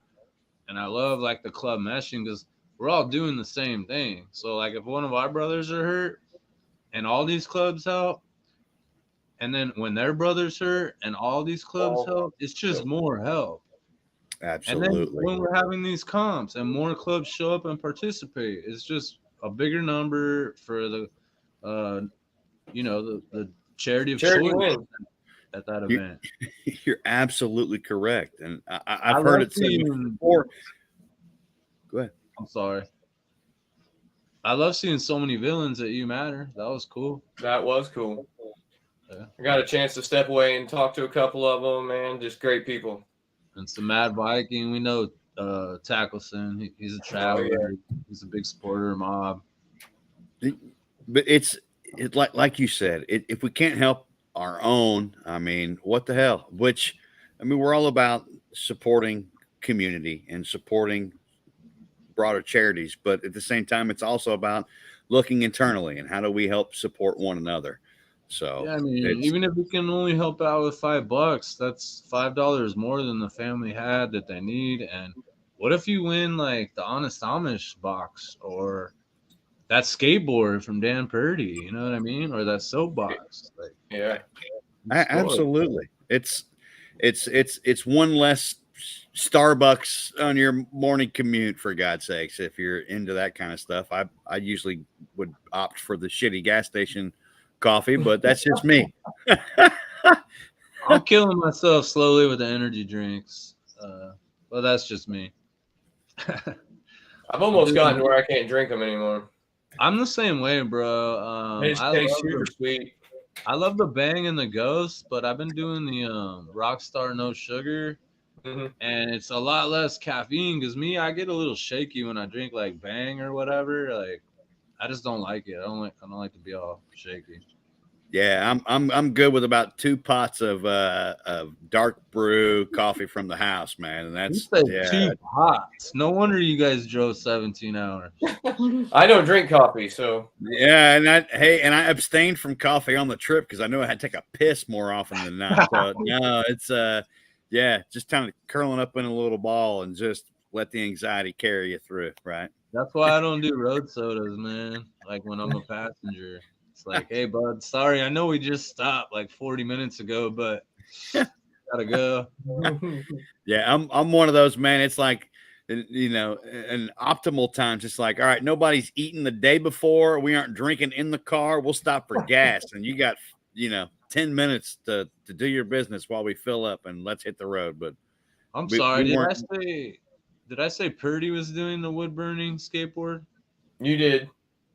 And I love like the club meshing because we're all doing the same thing. So like, if one of our brothers are hurt, and all these clubs help, and then when their brothers hurt, and all these clubs help, it's just more help. Absolutely. And then when we're having these comps and more clubs show up and participate, it's just a bigger number for the, the charity of choice at that event. You're absolutely correct, and I've heard it said before. Go ahead. I'm sorry. I love seeing so many villains at You Matter. That was cool. That was cool. Yeah. I got a chance to step away and talk to a couple of them, man. Just great people. And some Mad Viking. We know Tackleson. He's a traveler. He's a big supporter of Mob. But it's like you said, if we can't help our own, I mean, what the hell? Which, I mean, we're all about supporting community and supporting broader charities, but at the same time, it's also about looking internally and how do we help support one another. So Yeah, I mean, even if we can only help out with $5, that's $5 more than the family had that they need. And what if you win like the Honest Amish box or that skateboard from Dan Purdy? You know what I mean? Or that soapbox? Like, Yeah. absolutely, it's one less Starbucks on your morning commute, for God's sakes. If you're into that kind of stuff, I usually would opt for the shitty gas station coffee, but that's just me. I'm killing myself slowly with the energy drinks. But that's just me. I've almost gotten to where I can't drink them anymore. I'm the same way, bro. They just taste super sweet. I love the Bang and the Ghost, but I've been doing the Rockstar No Sugar, and it's a lot less caffeine. Because I get a little shaky when I drink like Bang or whatever. Like, I just don't like it. I don't like to be all shaky. Yeah, I'm good with about 2 pots of dark brew coffee from the house, man. And that's 2 pots. No wonder you guys drove 17 hours. I don't drink coffee, so yeah. And I abstained from coffee on the trip because I knew I had to take a piss more often than not. So no, it's just kind of curling up in a little ball and just let the anxiety carry you through, right? That's why I don't do road sodas, man. Like when I'm a passenger. It's like, hey, bud, sorry, I know we just stopped like 40 minutes ago, but gotta go. Yeah, I'm one of those, man. It's like, you know, in optimal times, it's like, all right, nobody's eaten the day before. We aren't drinking in the car. We'll stop for gas. And you got, 10 minutes to do your business while we fill up and let's hit the road. But I'm sorry, did I say Purdy was doing the wood burning skateboard? You did.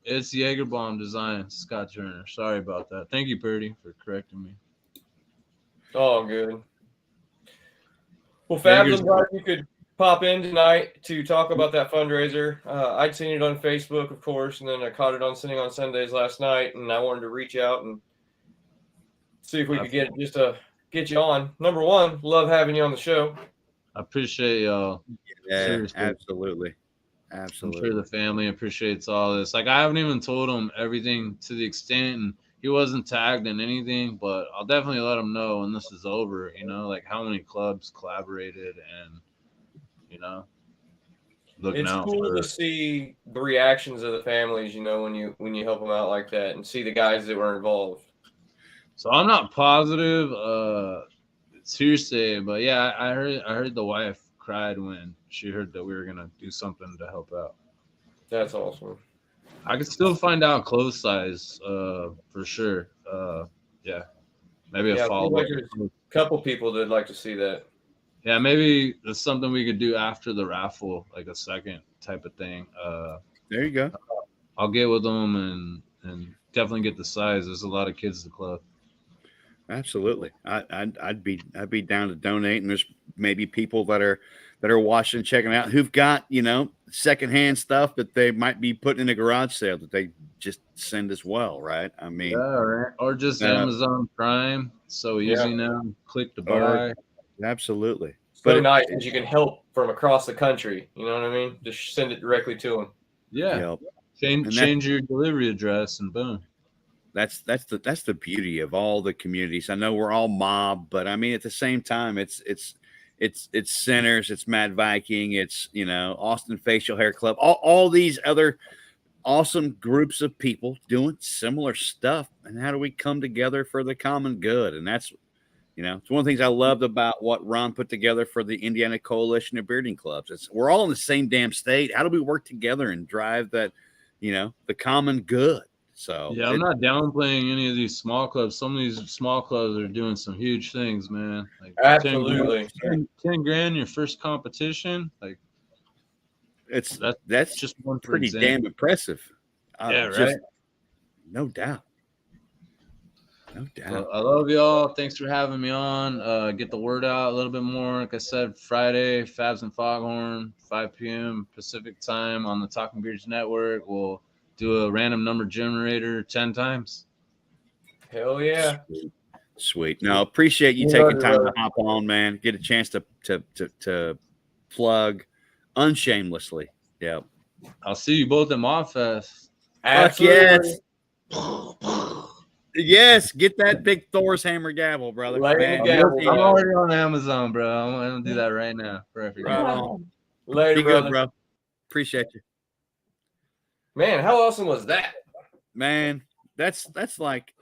It's Jaegerbaum design, Scott Turner. Sorry about that. Thank you, Purdy, for correcting me. Oh, good. Well, Fab, I'm glad you could pop in tonight to talk about that fundraiser. I'd seen it on Facebook, of course, and then I caught it on Sitting on Sundays last night, and I wanted to reach out and see if we could get you on. Number one, love having you on the show. I appreciate y'all. Yeah, seriously. Absolutely. I'm sure the family appreciates all this. Like, I haven't even told him everything to the extent, and he wasn't tagged in anything, but I'll definitely let him know when this is over, like how many clubs collaborated and, looking out. It's cool to see the reactions of the families, when you help them out like that and see the guys that were involved. So I'm not positive, it's hearsay, but yeah, I heard the wife cried when she heard that we were gonna do something to help out. That's awesome. I could still find out clothes size, for sure. Maybe a follow. Like there's a couple people that'd like to see that. Yeah, maybe that's something we could do after the raffle, like a second type of thing. There you go. I'll get with them and definitely get the size. There's a lot of kids at the club. Absolutely. I'd be down to donate, and there's maybe people that are watching, checking out, who've got, secondhand stuff that they might be putting in a garage sale that they just send as well, right? I mean, or just Amazon Prime. So easy now. Click to buy. Absolutely. So nice because you can help from across the country. You know what I mean? Just send it directly to them. Yeah. Change your delivery address and boom. That's the beauty of all the communities. I know we're all mob, but I mean, at the same time, it's Sinners, it's Mad Viking, it's, Austin Facial Hair Club, all these other awesome groups of people doing similar stuff. And how do we come together for the common good? And that's, it's one of the things I loved about what Ron put together for the Indiana Coalition of Bearding Clubs. We're all in the same damn state. How do we work together and drive that, the common good? So yeah, I'm not downplaying any of these small clubs. Some of these small clubs are doing some huge things, man. Like absolutely, 10 grand your first competition. Like that's just one pretty damn impressive. Yeah, right. No doubt. No doubt. So I love y'all. Thanks for having me on. Get the word out a little bit more. Like I said, Friday, Fabs and Foghorn, 5 p.m. Pacific time on the Talking Beards Network. We'll do a random number generator 10 times. Hell yeah. Sweet. No, appreciate you taking time to hop on, man. Get a chance to plug unshamelessly. Yep. I'll see you both at Modfest. Fuck yes. Yes, get that big Thor's hammer gavel, brother. Man, I'm already on Amazon, bro. I'm gonna do that right now. Perfect. Right on. Later, Be brother. good, bro. Appreciate you. Man, how awesome was that? Man, that's like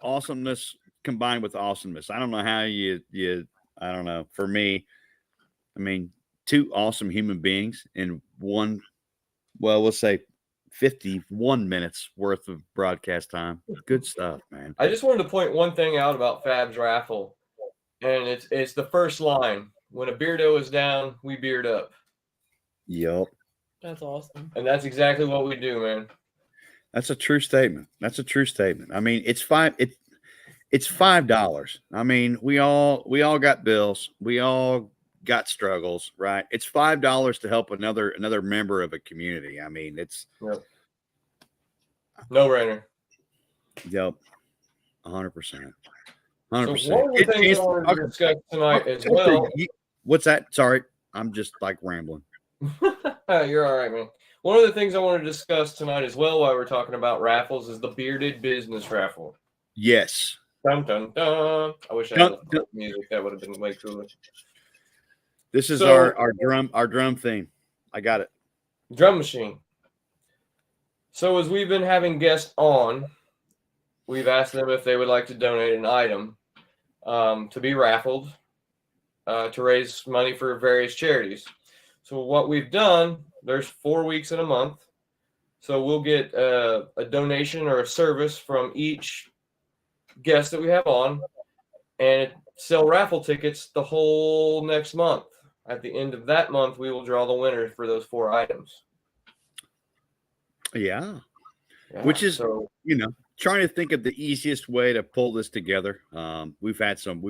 awesomeness combined with awesomeness. I don't know how you I don't know. For me, I mean, two awesome human beings in one, well, we'll say 51 minutes worth of broadcast time. Good stuff, man. I just wanted to point one thing out about Fab's Raffle, and it's the first line. When a beardo is down, we beard up. Yep. That's awesome. And that's exactly what we do, man. That's a true statement. That's a true statement. I mean, it's $5. I mean, we all got bills. We all got struggles, right? It's $5 to help another member of a community. I mean, it's no brainer. Yep. 100%. 100%. So one of the things I wanted to discuss tonight as well. What's that? Sorry, I'm just like rambling. You're all right, man. One of the things I wanted to discuss tonight as well while we're talking about raffles is the bearded business raffle. Yes. Dun, dun, dun. I wish I had music. That would have been way cooler. This is our drum theme. I got it. Drum machine. So as we've been having guests on, we've asked them if they would like to donate an item to be raffled to raise money for various charities. So what we've done, there's 4 weeks in a month. So we'll get a donation or a service from each guest that we have on and sell raffle tickets the whole next month. At the end of that month, we will draw the winner for those 4 items. Yeah. Which is, trying to think of the easiest way to pull this together. We've had some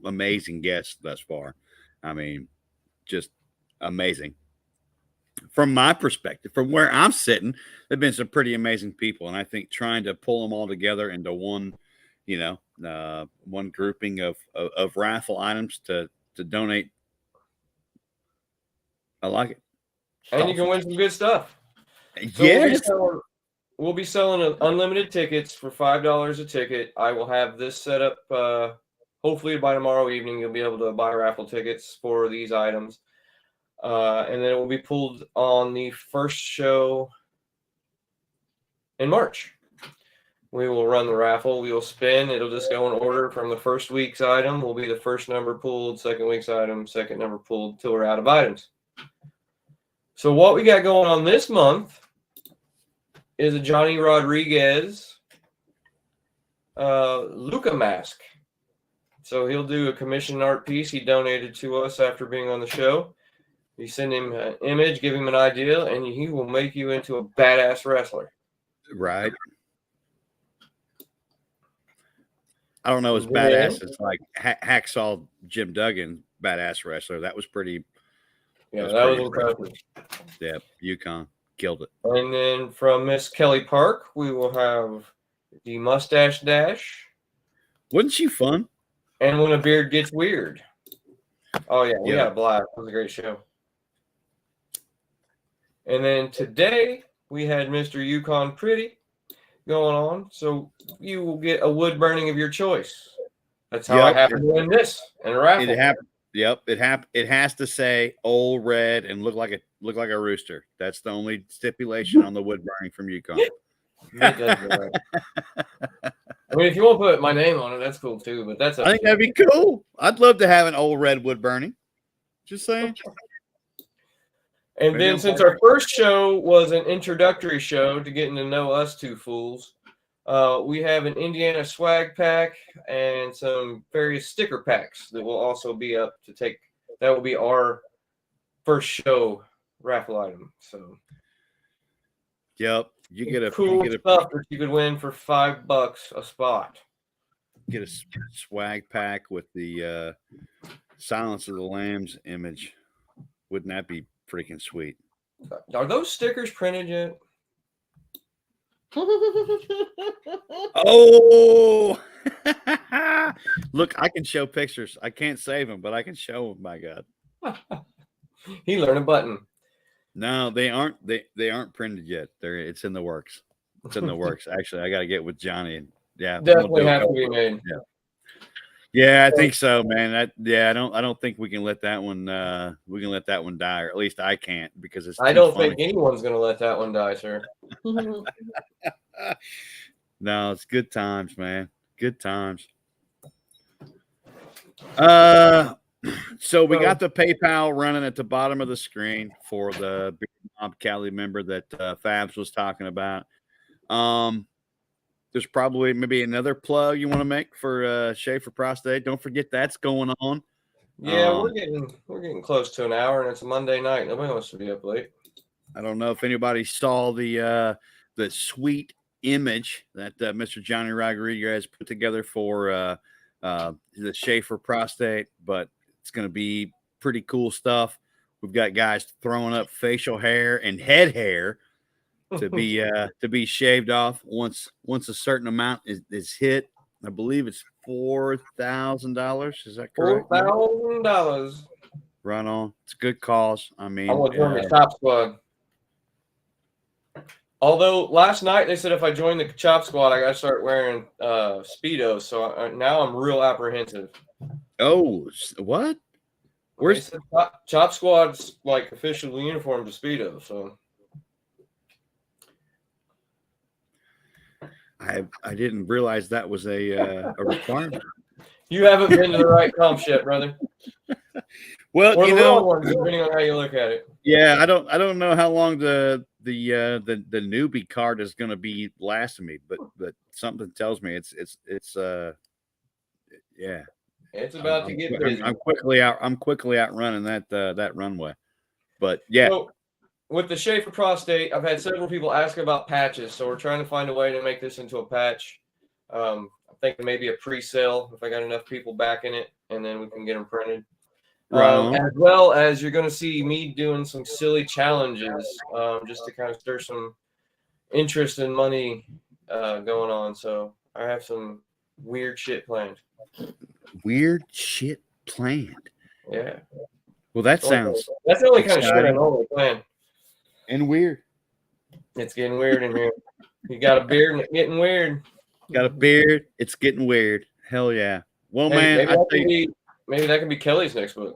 amazing guests thus far. I mean, just amazing. From my perspective, from where I'm sitting, there've been some pretty amazing people, and I think trying to pull them all together into one, one grouping of raffle items to donate. I like it. And you can win some good stuff. So yes. We'll be selling unlimited tickets for $5 a ticket. I will have this set up. Hopefully by tomorrow evening, you'll be able to buy raffle tickets for these items. And then it will be pulled on the first show in March. We will run the raffle. We will spin. It'll just go in order from the first week's item will be the first number pulled, second week's item, second number pulled till we're out of items. So what we got going on this month is a Johnny Rodriguez Luca mask. So he'll do a commissioned art piece he donated to us after being on the show. You send him an image, give him an idea, and he will make you into a badass wrestler. Right. I don't know as badass as like Hacksaw Jim Duggan, badass wrestler. That was pretty. Yeah, that was impressive. Yeah, Yukon killed it. And then from Miss Kelly Park, we will have the Mustache Dash. Wasn't she fun? And When a Beard Gets Weird. Oh, yeah, we had a blast. It was a great show. And then today, we had Mr. Yukon Pretty going on. So you will get a wood burning of your choice. That's how I happen to win this in a raffle. It happened. Yep, it has to say old red and look like a rooster. That's the only stipulation on the wood burning from Yukon. I mean, if you want to put my name on it, that's cool too. But I think that'd be cool. I'd love to have an old red wood burning. Just saying. And then since our first show was an introductory show to getting to know us two fools, we have an Indiana swag pack and some various sticker packs that will also be up to take. That will be our first show raffle item. So, yep, you get a cool stuff that you could win for $5 a spot. get a swag pack with the Silence of the Lambs image. Wouldn't that be freaking sweet? Are those stickers printed yet? Oh, look, I can show pictures. I can't save them, but I can show them. My God, He learned a button. no, they aren't. They aren't printed yet. It's in the works. It's in the works. Actually, I got to get with Johnny and Definitely have to be made. Yeah. Yeah, I think so, man. I don't think we can let that one die, or at least I can't, because it's I too don't funny. think anyone's gonna let that one die, sir. No, it's good times, man. Good times. So we got the PayPal running at the bottom of the screen for the Big Mob Cali member that Fabs was talking about. There's probably maybe another plug you want to make for Schaefer Prostate. Don't forget that's going on. Yeah, we're getting close to an hour, and it's a Monday night. Nobody wants to be up late. I don't know if anybody saw the sweet image that Mr. Johnny Rodriguez put together for the Schaefer Prostate, but it's going to be pretty cool stuff. We've got guys throwing up facial hair and head hair to be shaved off once a certain amount is hit. I believe it's $4,000. Is that correct? $4,000. Right on. It's a good cause. I mean, I want to join the Chop Squad. Although last night they said if I join the Chop Squad, I got to start wearing Speedos. So now I'm real apprehensive. Oh, what? Where's Chop Squad's like official uniform to Speedo? So I didn't realize that was a requirement. You haven't been to the right comps yet, brother. Well, or you the know, wrong ones, depending on how you look at it. Yeah, I don't know how long the newbie card is going to be lasting me, but something tells me it's yeah. It's about to get busy. I'm quickly outrunning that runway. But yeah. So, with the Schaefer Prostate, I've had several people ask about patches, so we're trying to find a way to make this into a patch. I'm thinking maybe a pre-sale if I got enough people backing it, and then we can get them printed. As well as you're going to see me doing some silly challenges just to kind of stir some interest and money going on. So I have some weird shit planned. Weird shit planned. Yeah. Well, that's the only kind of shit I normally plan. And weird. It's getting weird in here. You got a beard and it's getting weird. Got a beard. It's getting weird. Hell yeah. Well, hey, man, maybe that can be Kelly's next book.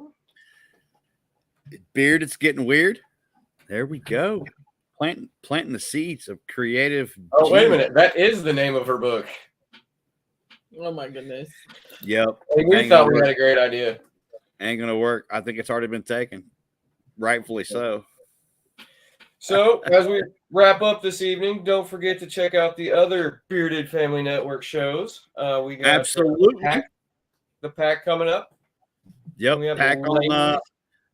Beard, it's getting weird. There we go. Planting the seeds of creative. Oh, wait a minute. That is the name of her book. Oh my goodness. Yep. Hey, we thought we had a great idea. Ain't gonna work. I think it's already been taken. Rightfully so. So, as we wrap up this evening, don't forget to check out the other Bearded Family Network shows. We got absolutely the pack coming up. Yep. Pack on.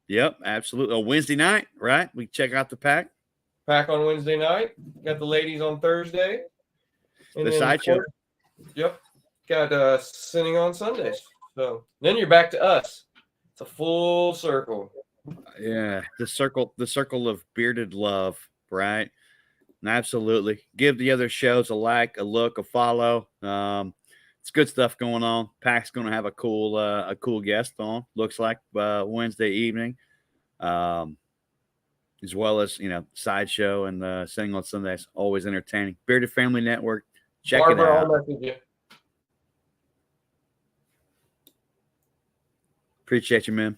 Yep, absolutely. On Wednesday night, right? We check out the pack. Pack on Wednesday night. Got the ladies on Thursday. And the sideshow. Yep. Got sitting on Sundays. So then you're back to us. It's a full circle. Yeah, the circle of bearded love, right? And absolutely. Give the other shows a like, a look, a follow. It's good stuff going on. Pack's going to have a cool guest on. Looks like Wednesday evening, as well as sideshow and Sitting on Sundays. Always entertaining. Bearded Family Network. Check it out. I'll message you. Appreciate you, man.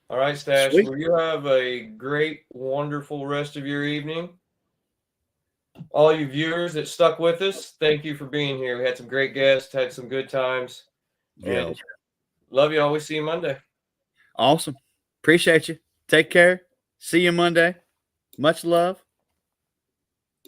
All right, Stash. Sweet. Well, you have a great, wonderful rest of your evening. All you viewers that stuck with us, thank you for being here. We had some great guests, had some good times. Yeah. Love you. Always see you Monday. Awesome. Appreciate you. Take care. See you Monday. Much love.